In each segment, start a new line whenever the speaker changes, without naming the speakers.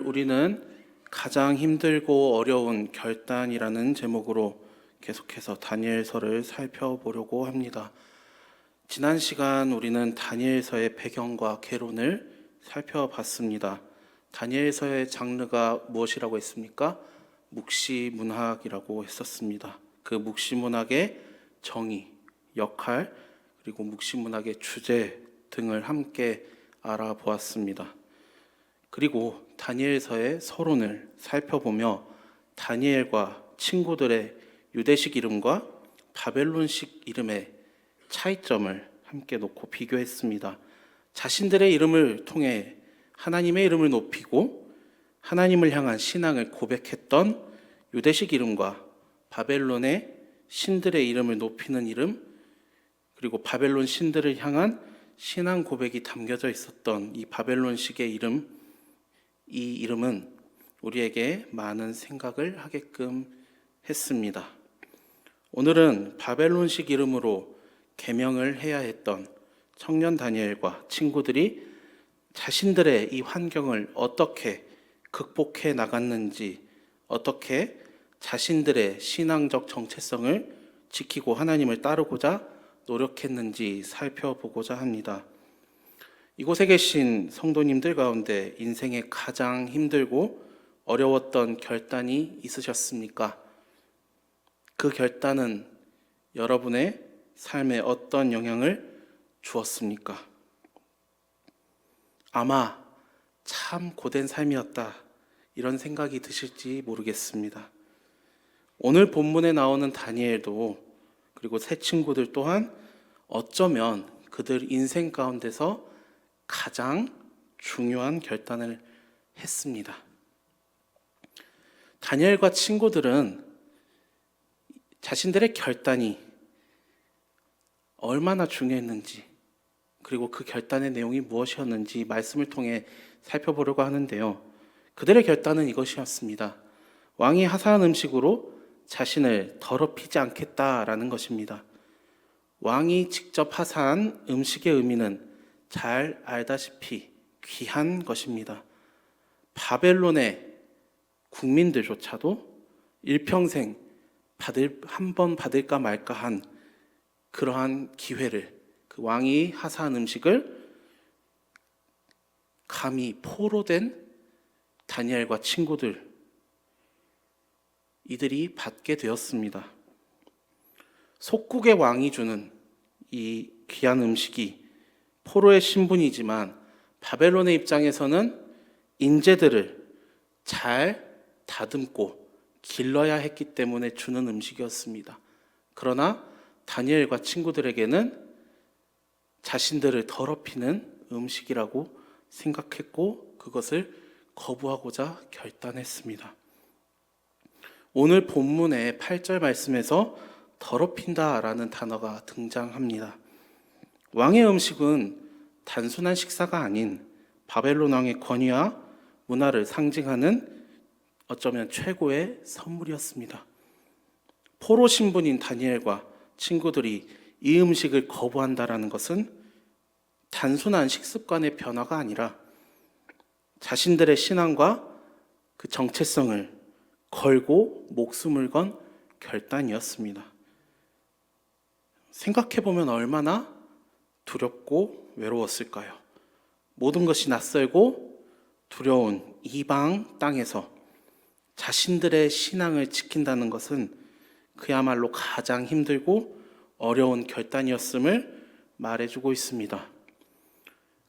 우리는 가장 힘들고 어려운 결단이라는 제목으로 계속해서 다니엘서를 살펴보려고 합니다. 지난 시간 우리는 다니엘서의 배경과 개론을 살펴봤습니다. 다니엘서의 장르가 무엇이라고 했습니까? 묵시문학이라고 했었습니다. 그 묵시문학의 정의, 역할, 그리고 묵시문학의 주제 등을 함께 알아보았습니다. 그리고 다니엘서의 서론을 살펴보며 다니엘과 친구들의 유대식 이름과 바벨론식 이름의 차이점을 함께 놓고 비교했습니다. 자신들의 이름을 통해 하나님의 이름을 높이고 하나님을 향한 신앙을 고백했던 유대식 이름과 바벨론의 신들의 이름을 높이는 이름, 그리고 바벨론 신들을 향한 신앙 고백이 담겨져 있었던 이 바벨론식의 이름, 이 이름은 우리에게 많은 생각을 하게끔 했습니다. 오늘은 바벨론식 이름으로 계명을 해야 했던 청년 다니엘과 친구들이 자신들의 이 환경을 어떻게 극복해 나갔는지, 어떻게 자신들의 신앙적 정체성을 지키고 하나님을 따르고자 노력했는지 살펴보고자 합니다. 이곳에 계신 성도님들 가운데 인생에 가장 힘들고 어려웠던 결단이 있으셨습니까? 그 결단은 여러분의 삶에 어떤 영향을 주었습니까? 아마 참 고된 삶이었다, 이런 생각이 드실지 모르겠습니다. 오늘 본문에 나오는 다니엘도 그리고 새 친구들 또한 어쩌면 그들 인생 가운데서 가장 중요한 결단을 했습니다. 다니엘과 친구들은 자신들의 결단이 얼마나 중요했는지, 그리고 그 결단의 내용이 무엇이었는지 말씀을 통해 살펴보려고 하는데요. 그들의 결단은 이것이었습니다. 왕이 하사한 음식으로 자신을 더럽히지 않겠다라는 것입니다. 왕이 직접 하사한 음식의 의미는 잘 알다시피 귀한 것입니다. 바벨론의 국민들조차도 일평생 한 번 받을까 말까 한 그러한 기회를, 그 왕이 하사한 음식을 감히 포로된 다니엘과 친구들, 이들이 받게 되었습니다. 속국의 왕이 주는 이 귀한 음식이 포로의 신분이지만 바벨론의 입장에서는 인재들을 잘 다듬고 길러야 했기 때문에 주는 음식이었습니다. 그러나 다니엘과 친구들에게는 자신들을 더럽히는 음식이라고 생각했고 그것을 거부하고자 결단했습니다. 오늘 본문의 8절 말씀에서 더럽힌다라는 단어가 등장합니다. 왕의 음식은 단순한 식사가 아닌 바벨론 왕의 권위와 문화를 상징하는 어쩌면 최고의 선물이었습니다. 포로 신분인 다니엘과 친구들이 이 음식을 거부한다라는 것은 단순한 식습관의 변화가 아니라 자신들의 신앙과 그 정체성을 걸고 목숨을 건 결단이었습니다. 생각해보면 얼마나 두렵고 외로웠을까요? 모든 것이 낯설고 두려운 이방 땅에서 자신들의 신앙을 지킨다는 것은 그야말로 가장 힘들고 어려운 결단이었음을 말해주고 있습니다.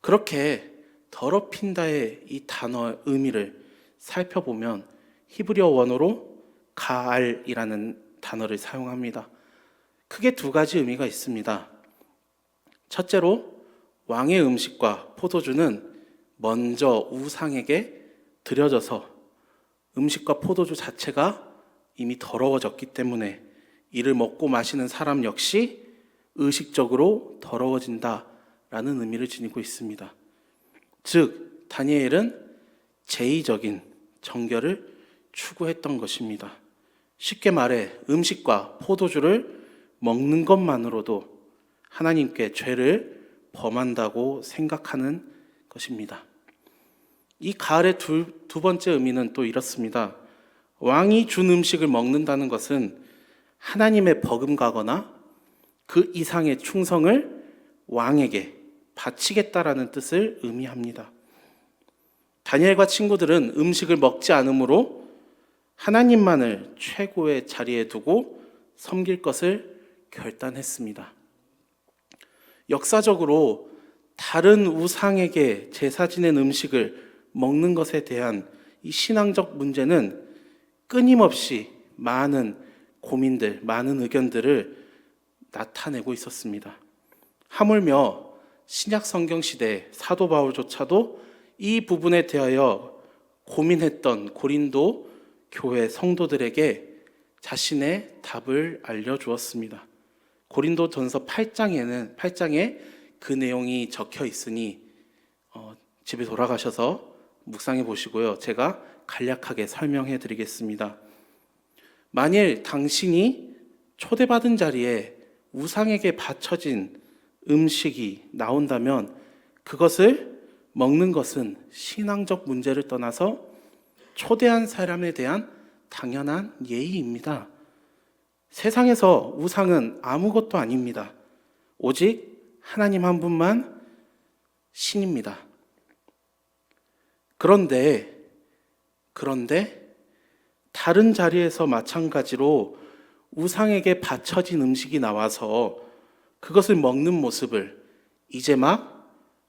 그렇게 더럽힌다의 이 단어의 의미를 살펴보면 히브리어 원어로 가알이라는 단어를 사용합니다. 크게 두 가지 의미가 있습니다. 첫째로 왕의 음식과 포도주는 먼저 우상에게 드려져서 음식과 포도주 자체가 이미 더러워졌기 때문에 이를 먹고 마시는 사람 역시 의식적으로 더러워진다라는 의미를 지니고 있습니다. 즉 다니엘은 제의적인 정결을 추구했던 것입니다. 쉽게 말해 음식과 포도주를 먹는 것만으로도 하나님께 죄를 범한다고 생각하는 것입니다. 이 가을의 두 번째 의미는 또 이렇습니다. 왕이 준 음식을 먹는다는 것은 하나님의 버금가거나 그 이상의 충성을 왕에게 바치겠다라는 뜻을 의미합니다. 다니엘과 친구들은 음식을 먹지 않으므로 하나님만을 최고의 자리에 두고 섬길 것을 결단했습니다. 역사적으로 다른 우상에게 제사 지낸 음식을 먹는 것에 대한 이 신앙적 문제는 끊임없이 많은 고민들, 많은 의견들을 나타내고 있었습니다. 하물며 신약 성경 시대 사도 바울조차도 이 부분에 대하여 고민했던 고린도 교회 성도들에게 자신의 답을 알려주었습니다. 고린도전서 8장에 그 내용이 적혀 있으니 집에 돌아가셔서 묵상해 보시고요. 제가 간략하게 설명해 드리겠습니다. 만일 당신이 초대받은 자리에 우상에게 바쳐진 음식이 나온다면 그것을 먹는 것은 신앙적 문제를 떠나서 초대한 사람에 대한 당연한 예의입니다. 세상에서 우상은 아무것도 아닙니다. 오직 하나님 한 분만 신입니다. 그런데 다른 자리에서 마찬가지로 우상에게 바쳐진 음식이 나와서 그것을 먹는 모습을 이제 막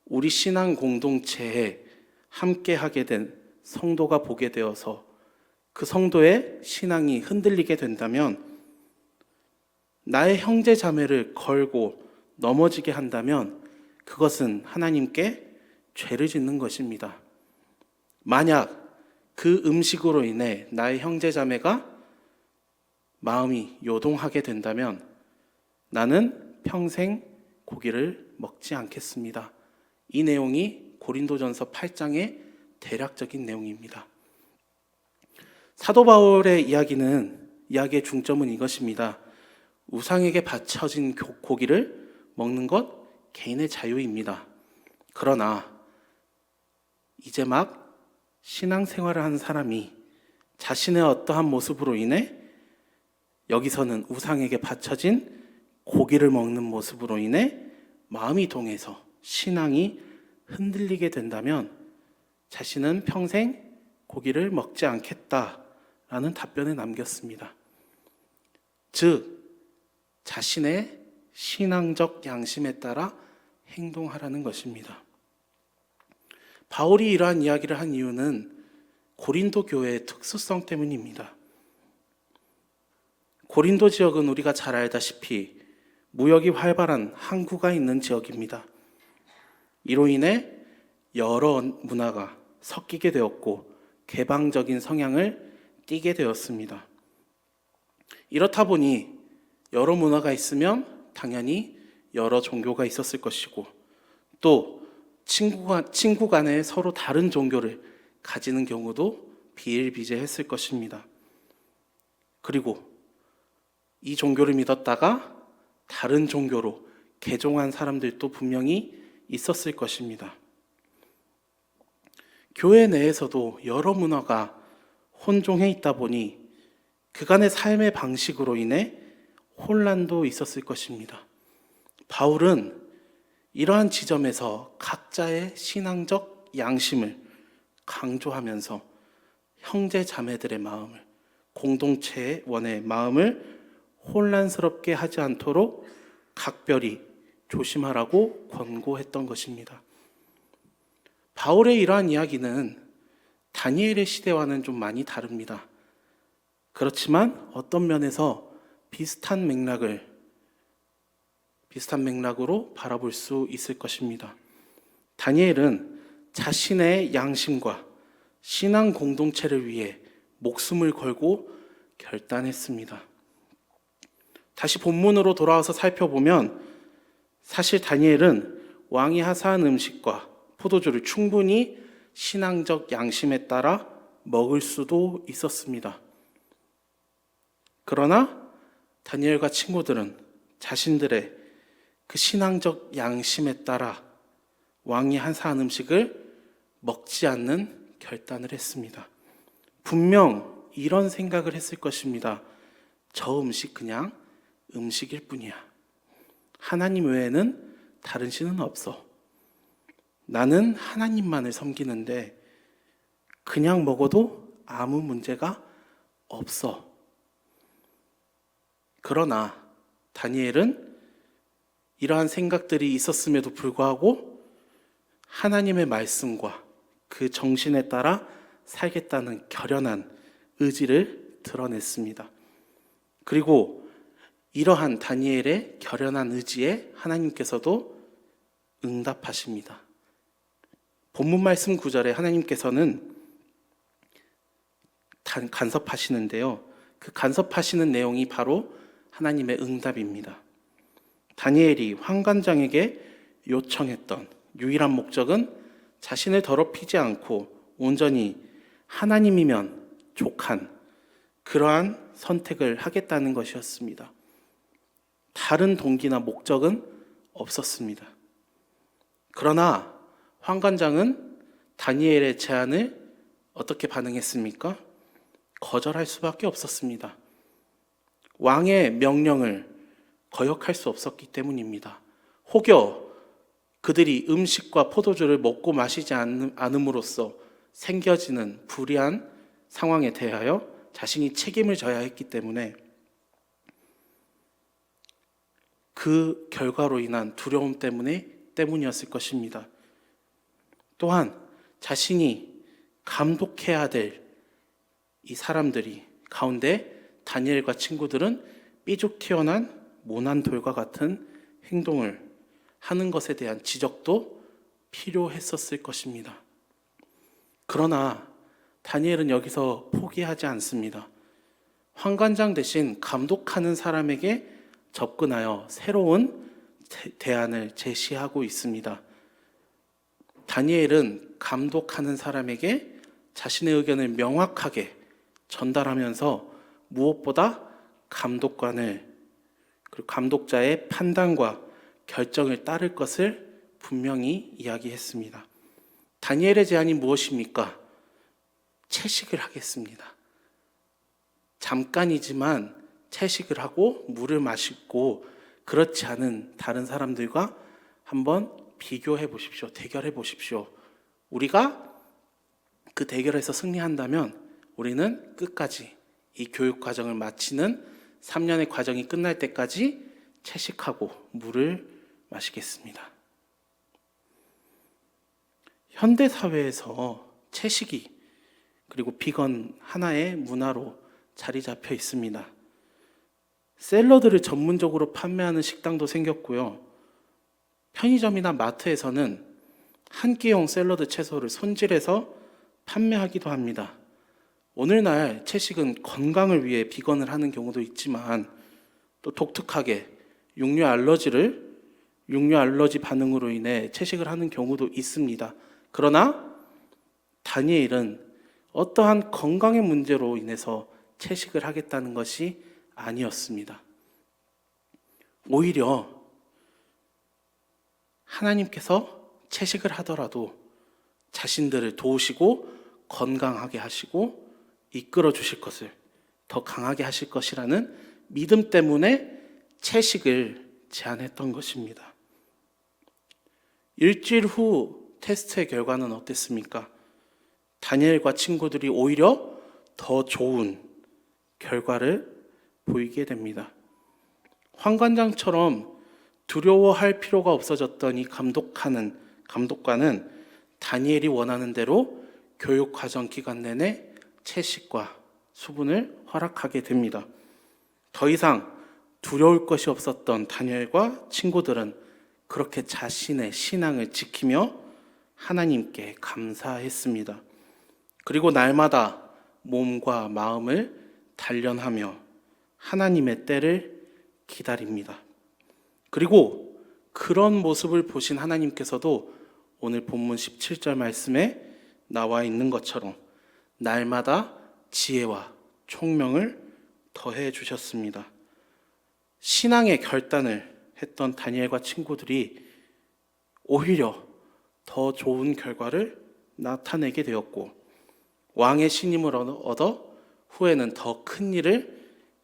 우리 신앙 공동체에 함께 하게 된 성도가 보게 되어서 그 성도의 신앙이 흔들리게 된다면, 나의 형제 자매를 걸고 넘어지게 한다면 그것은 하나님께 죄를 짓는 것입니다. 만약 그 음식으로 인해 나의 형제 자매가 마음이 요동하게 된다면 나는 평생 고기를 먹지 않겠습니다. 이 내용이 고린도전서 8장의 대략적인 내용입니다. 사도 바울의 이야기의 중점은 이것입니다. 우상에게 바쳐진 고기를 먹는 것 개인의 자유입니다. 그러나 이제 막 신앙생활을 한 사람이 자신의 어떠한 모습으로 인해, 여기서는 우상에게 바쳐진 고기를 먹는 모습으로 인해 마음이 동해서 신앙이 흔들리게 된다면 자신은 평생 고기를 먹지 않겠다라는 답변을 남겼습니다. 즉, 자신의 신앙적 양심에 따라 행동하라는 것입니다. 바울이 이러한 이야기를 한 이유는 고린도 교회의 특수성 때문입니다. 고린도 지역은 우리가 잘 알다시피 무역이 활발한 항구가 있는 지역입니다. 이로 인해 여러 문화가 섞이게 되었고 개방적인 성향을 띠게 되었습니다. 이렇다 보니 여러 문화가 있으면 당연히 여러 종교가 있었을 것이고, 또 친구 간에 서로 다른 종교를 가지는 경우도 비일비재했을 것입니다. 그리고 이 종교를 믿었다가 다른 종교로 개종한 사람들도 분명히 있었을 것입니다. 교회 내에서도 여러 문화가 혼종해 있다 보니 그간의 삶의 방식으로 인해 혼란도 있었을 것입니다. 바울은 이러한 지점에서 각자의 신앙적 양심을 강조하면서 형제 자매들의 마음을, 공동체의 원의 마음을 혼란스럽게 하지 않도록 각별히 조심하라고 권고했던 것입니다. 바울의 이러한 이야기는 다니엘의 시대와는 좀 많이 다릅니다. 그렇지만 어떤 면에서 비슷한 맥락으로 바라볼 수 있을 것입니다. 다니엘은 자신의 양심과 신앙 공동체를 위해 목숨을 걸고 결단했습니다. 다시 본문으로 돌아와서 살펴보면 사실 다니엘은 왕이 하사한 음식과 포도주를 충분히 신앙적 양심에 따라 먹을 수도 있었습니다. 그러나 다니엘과 친구들은 자신들의 그 신앙적 양심에 따라 왕이 하사한 음식을 먹지 않는 결단을 했습니다. 분명 이런 생각을 했을 것입니다. 저 음식 그냥 음식일 뿐이야. 하나님 외에는 다른 신은 없어. 나는 하나님만을 섬기는데 그냥 먹어도 아무 문제가 없어. 그러나 다니엘은 이러한 생각들이 있었음에도 불구하고 하나님의 말씀과 그 정신에 따라 살겠다는 결연한 의지를 드러냈습니다. 그리고 이러한 다니엘의 결연한 의지에 하나님께서도 응답하십니다. 본문 말씀 9절에 하나님께서는 간섭하시는데요. 그 간섭하시는 내용이 바로 하나님의 응답입니다. 다니엘이 환관장에게 요청했던 유일한 목적은 자신을 더럽히지 않고 온전히 하나님이면 족한 그러한 선택을 하겠다는 것이었습니다. 다른 동기나 목적은 없었습니다. 그러나 환관장은 다니엘의 제안을 어떻게 반응했습니까? 거절할 수밖에 없었습니다. 왕의 명령을 거역할 수 없었기 때문입니다. 혹여 그들이 음식과 포도주를 먹고 마시지 않음으로써 생겨지는 불이한 상황에 대하여 자신이 책임을 져야 했기 때문에 그 결과로 인한 두려움 때문이었을 것입니다. 또한 자신이 감독해야 될 이 사람들이 가운데 다니엘과 친구들은 삐죽 튀어난 모난 돌과 같은 행동을 하는 것에 대한 지적도 필요했었을 것입니다. 그러나 다니엘은 여기서 포기하지 않습니다. 환관장 대신 감독하는 사람에게 접근하여 새로운 대안을 제시하고 있습니다. 다니엘은 감독하는 사람에게 자신의 의견을 명확하게 전달하면서 무엇보다 감독관을 그리고 감독자의 판단과 결정을 따를 것을 분명히 이야기했습니다. 다니엘의 제안이 무엇입니까? 채식을 하겠습니다. 잠깐이지만 채식을 하고 물을 마시고 그렇지 않은 다른 사람들과 한번 비교해 보십시오. 대결해 보십시오. 우리가 그 대결에서 승리한다면 우리는 끝까지 이 교육 과정을 마치는 3년의 과정이 끝날 때까지 채식하고 물을 마시겠습니다. 현대 사회에서 채식이 그리고 비건 하나의 문화로 자리 잡혀 있습니다. 샐러드를 전문적으로 판매하는 식당도 생겼고요. 편의점이나 마트에서는 한 끼용 샐러드 채소를 손질해서 판매하기도 합니다. 오늘날 채식은 건강을 위해 비건을 하는 경우도 있지만 또 독특하게 육류 알러지 반응으로 인해 채식을 하는 경우도 있습니다. 그러나 다니엘은 어떠한 건강의 문제로 인해서 채식을 하겠다는 것이 아니었습니다. 오히려 하나님께서 채식을 하더라도 자신들을 도우시고 건강하게 하시고 이끌어 주실 것을 더 강하게 하실 것이라는 믿음 때문에 채식을 제안했던 것입니다. 일주일 후 테스트의 결과는 어땠습니까? 다니엘과 친구들이 오히려 더 좋은 결과를 보이게 됩니다. 환관장처럼 두려워할 필요가 없어졌던 이 감독관은 다니엘이 원하는 대로 교육 과정 기간 내내 채식과 수분을 허락하게 됩니다. 더 이상 두려울 것이 없었던 다니엘과 친구들은 그렇게 자신의 신앙을 지키며 하나님께 감사했습니다. 그리고 날마다 몸과 마음을 단련하며 하나님의 때를 기다립니다. 그리고 그런 모습을 보신 하나님께서도 오늘 본문 17절 말씀에 나와 있는 것처럼 날마다 지혜와 총명을 더해 주셨습니다. 신앙의 결단을 했던 다니엘과 친구들이 오히려 더 좋은 결과를 나타내게 되었고 왕의 신임을 얻어 후에는 더 큰 일을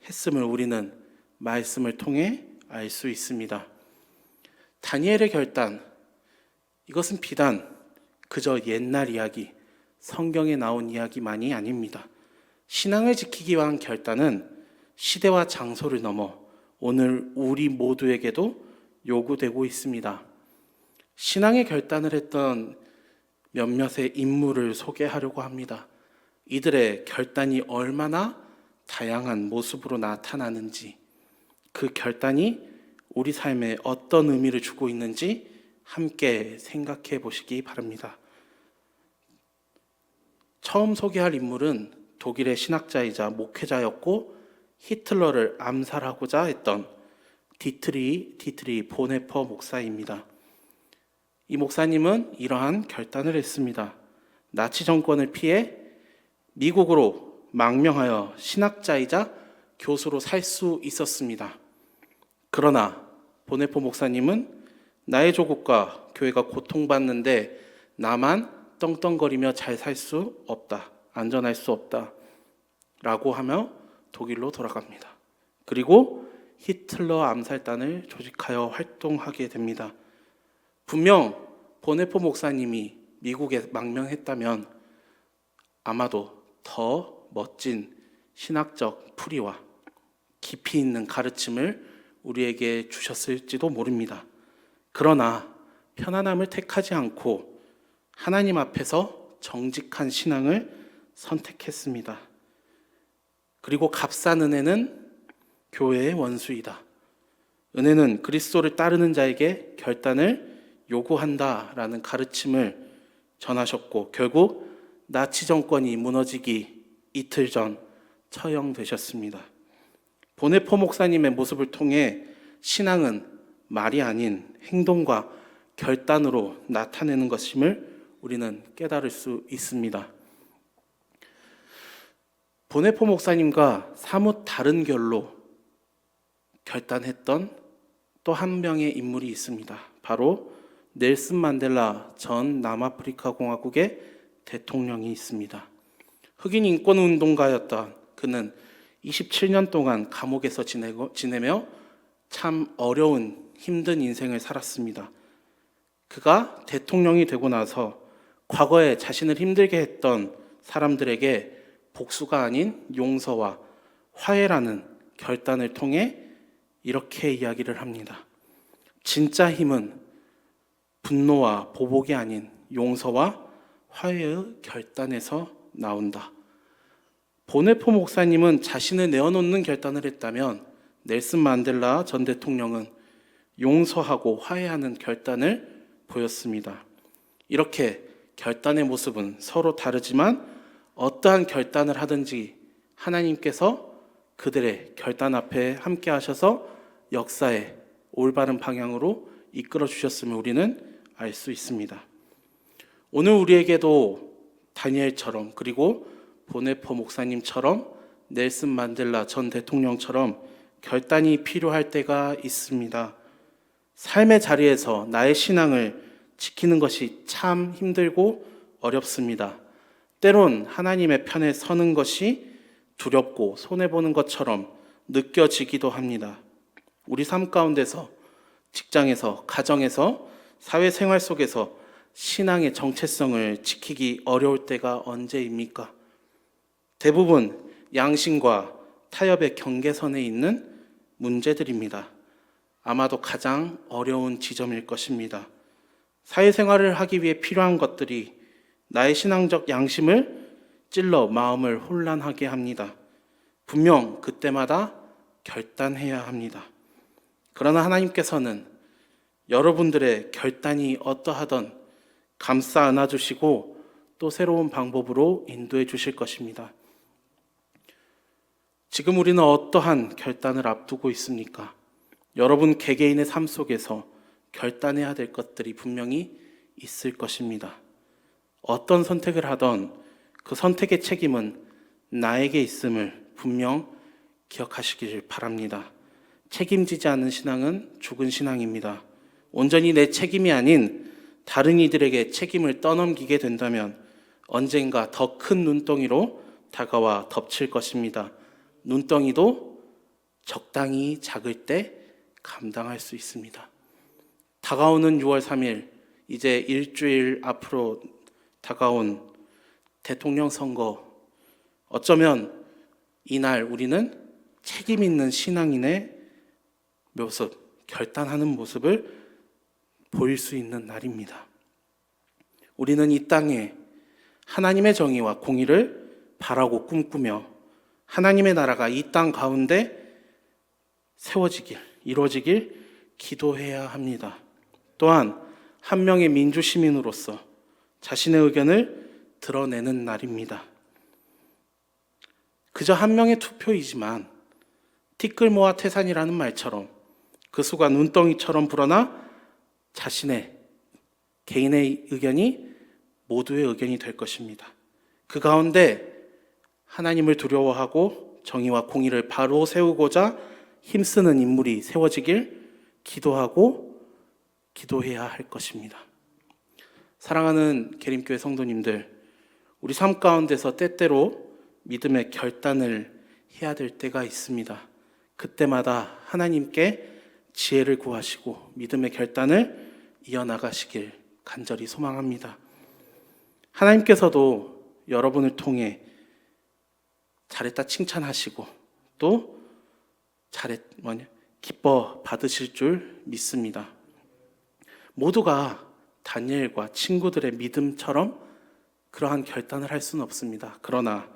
했음을 우리는 말씀을 통해 알 수 있습니다. 다니엘의 결단, 이것은 비단 그저 옛날 이야기, 성경에 나온 이야기만이 아닙니다. 신앙을 지키기 위한 결단은 시대와 장소를 넘어 오늘 우리 모두에게도 요구되고 있습니다. 신앙의 결단을 했던 몇몇의 인물을 소개하려고 합니다. 이들의 결단이 얼마나 다양한 모습으로 나타나는지, 그 결단이 우리 삶에 어떤 의미를 주고 있는지 함께 생각해 보시기 바랍니다. 처음 소개할 인물은 독일의 신학자이자 목회자였고 히틀러를 암살하고자 했던 디트리 보네퍼 목사입니다. 이 목사님은 이러한 결단을 했습니다. 나치 정권을 피해 미국으로 망명하여 신학자이자 교수로 살 수 있었습니다. 그러나 보네퍼 목사님은 나의 조국과 교회가 고통받는데 나만 떵떵거리며 잘 살 수 없다, 안전할 수 없다 라고 하며 독일로 돌아갑니다. 그리고 히틀러 암살단을 조직하여 활동하게 됩니다. 분명 보네퍼 목사님이 미국에 망명했다면 아마도 더 멋진 신학적 풀이와 깊이 있는 가르침을 우리에게 주셨을지도 모릅니다. 그러나 편안함을 택하지 않고 하나님 앞에서 정직한 신앙을 선택했습니다. 그리고 값싼 은혜는 교회의 원수이다. 은혜는 그리스도를 따르는 자에게 결단을 요구한다라는 가르침을 전하셨고 결국 나치 정권이 무너지기 이틀 전 처형되셨습니다. 보네퍼 목사님의 모습을 통해 신앙은 말이 아닌 행동과 결단으로 나타내는 것임을 우리는 깨달을 수 있습니다. 보네퍼 목사님과 사뭇 다른 결로 결단했던 또 한 명의 인물이 있습니다. 바로 넬슨 만델라 전 남아프리카 공화국의 대통령이 있습니다. 흑인 인권 운동가였던 그는 27년 동안 감옥에서 지내며 참 어려운 힘든 인생을 살았습니다. 그가 대통령이 되고 나서 과거에 자신을 힘들게 했던 사람들에게 복수가 아닌 용서와 화해라는 결단을 통해 이렇게 이야기를 합니다. 진짜 힘은 분노와 보복이 아닌 용서와 화해의 결단에서 나온다. 보네퍼 목사님은 자신을 내어놓는 결단을 했다면 넬슨 만델라 전 대통령은 용서하고 화해하는 결단을 보였습니다. 이렇게 결단의 모습은 서로 다르지만 어떠한 결단을 하든지 하나님께서 그들의 결단 앞에 함께 하셔서 역사의 올바른 방향으로 이끌어 주셨음을 우리는 알 수 있습니다. 오늘 우리에게도 다니엘처럼 그리고 보네퍼 목사님처럼 넬슨 만델라 전 대통령처럼 결단이 필요할 때가 있습니다. 삶의 자리에서 나의 신앙을 지키는 것이 참 힘들고 어렵습니다. 때론 하나님의 편에 서는 것이 두렵고 손해보는 것처럼 느껴지기도 합니다. 우리 삶 가운데서, 직장에서, 가정에서, 사회생활 속에서 신앙의 정체성을 지키기 어려울 때가 언제입니까? 대부분 양심과 타협의 경계선에 있는 문제들입니다. 아마도 가장 어려운 지점일 것입니다. 사회생활을 하기 위해 필요한 것들이 나의 신앙적 양심을 찔러 마음을 혼란하게 합니다. 분명 그때마다 결단해야 합니다. 그러나 하나님께서는 여러분들의 결단이 어떠하던 감싸 안아주시고 또 새로운 방법으로 인도해 주실 것입니다. 지금 우리는 어떠한 결단을 앞두고 있습니까? 여러분 개개인의 삶 속에서 결단해야 될 것들이 분명히 있을 것입니다. 어떤 선택을 하던 그 선택의 책임은 나에게 있음을 분명 기억하시길 바랍니다. 책임지지 않는 신앙은 죽은 신앙입니다. 온전히 내 책임이 아닌 다른 이들에게 책임을 떠넘기게 된다면 언젠가 더 큰 눈덩이로 다가와 덮칠 것입니다. 눈덩이도 적당히 작을 때 감당할 수 있습니다. 다가오는 6월 3일, 이제 일주일 앞으로 다가온 대통령 선거, 어쩌면 이날 우리는 책임 있는 신앙인의 모습, 결단하는 모습을 보일 수 있는 날입니다. 우리는 이 땅에 하나님의 정의와 공의를 바라고 꿈꾸며 하나님의 나라가 이 땅 가운데 세워지길, 이루어지길 기도해야 합니다. 또한 한 명의 민주시민으로서 자신의 의견을 드러내는 날입니다. 그저 한 명의 투표이지만 티끌모아 태산이라는 말처럼 그 수가 눈덩이처럼 불어나 자신의 개인의 의견이 모두의 의견이 될 것입니다. 그 가운데 하나님을 두려워하고 정의와 공의를 바로 세우고자 힘쓰는 인물이 세워지길 기도하고 기도해야 할 것입니다. 사랑하는 계림교회 성도님들, 우리 삶 가운데서 때때로 믿음의 결단을 해야 될 때가 있습니다. 그때마다 하나님께 지혜를 구하시고 믿음의 결단을 이어나가시길 간절히 소망합니다. 하나님께서도 여러분을 통해 잘했다 칭찬하시고 또 기뻐 받으실 줄 믿습니다. 모두가 다니엘과 친구들의 믿음처럼 그러한 결단을 할 수는 없습니다. 그러나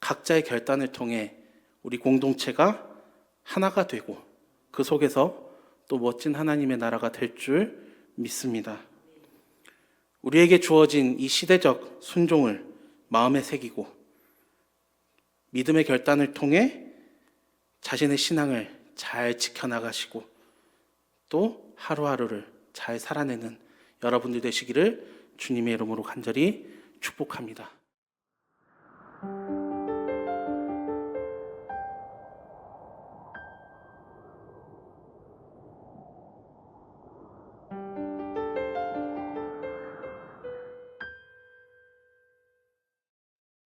각자의 결단을 통해 우리 공동체가 하나가 되고 그 속에서 또 멋진 하나님의 나라가 될 줄 믿습니다. 우리에게 주어진 이 시대적 순종을 마음에 새기고 믿음의 결단을 통해 자신의 신앙을 잘 지켜나가시고 또 하루하루를 잘 살아내는 여러분들 되시기를 주님의 이름으로 간절히 축복합니다.